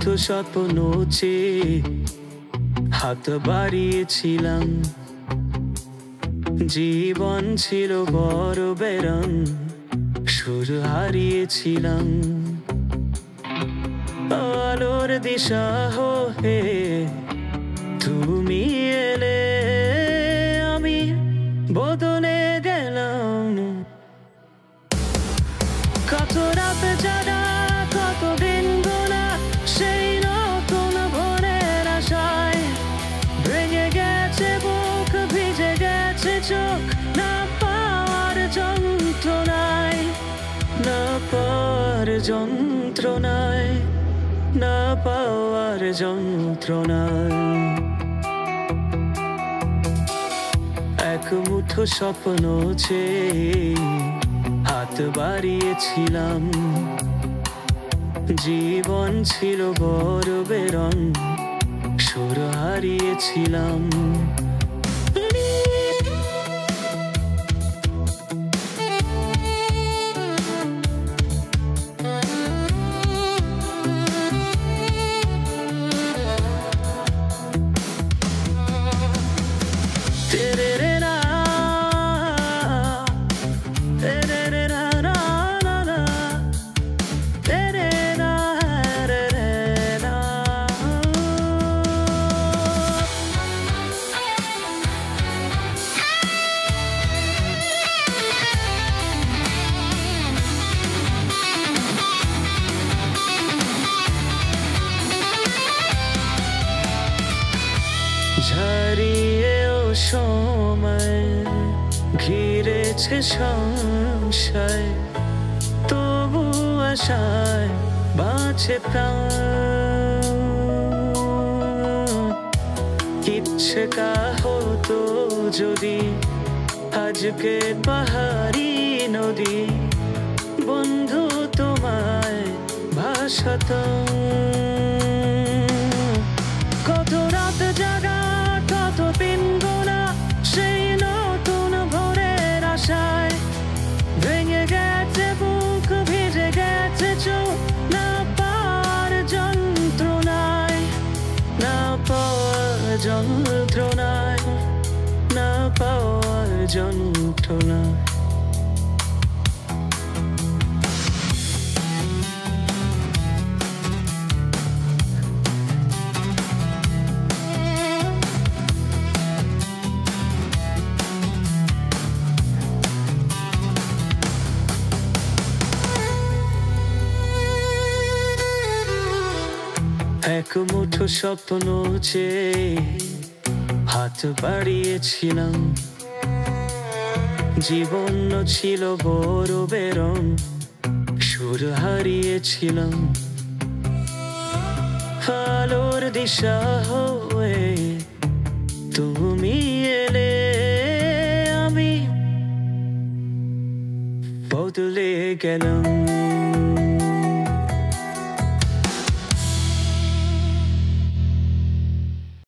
মুঠো স্বপ্ন চেয়ে হাত বাড়িয়েছিলাম। জীবন ছিল বড় বেরন, সুর হারিয়েছিলাম। আলোর দিশা হয়ে তুমি এলে, আমি বদলে গেলাম। কত রাত জাগা, কত দিন গোনা, সেই নতুন ভোরের আশায় ভেঙে গেছে বুক, ভিজে গেছে চোখ, না পাওয়ার যন্ত্রণায়, না পাওয়ার যন্ত্রণায়, না পাওয়ার যন্ত্রণায়। এক মুঠো স্বপ্ন চেয়ে হাত বাড়িয়েছিলাম। জীবন ছিল বড় বেরন, সুর হারিয়েছিলাম। ঝারিয়েও সময় ঘিরেছে সংশয়, তবু আশায় বাঁচে প্রাণ। ইচ্ছে কা হতো যদি আজকে পাহাড়ি নদী, বন্ধু তোমায় ভাসাতাম। কত রাত জাগা, কত দিন গোনা, সেই নতুন ভোরের আশায় ভেঙে গেছে বুক, ভিজে গেছে চোখ, না পাওয়ার যন্ত্রণায়, না পাওয়ার যন্ত্রণায়, না পাওয়ার যন্ত্রণায়। এক মুঠো স্বপ্ন চেয়ে হাত বাড়িয়েছিলাম। জীবন ছিল বড় বেরন, সুর হারিয়েছিলাম। আলোর দিশা হয়ে তুমি এলে, আমি বদলে গেলাম।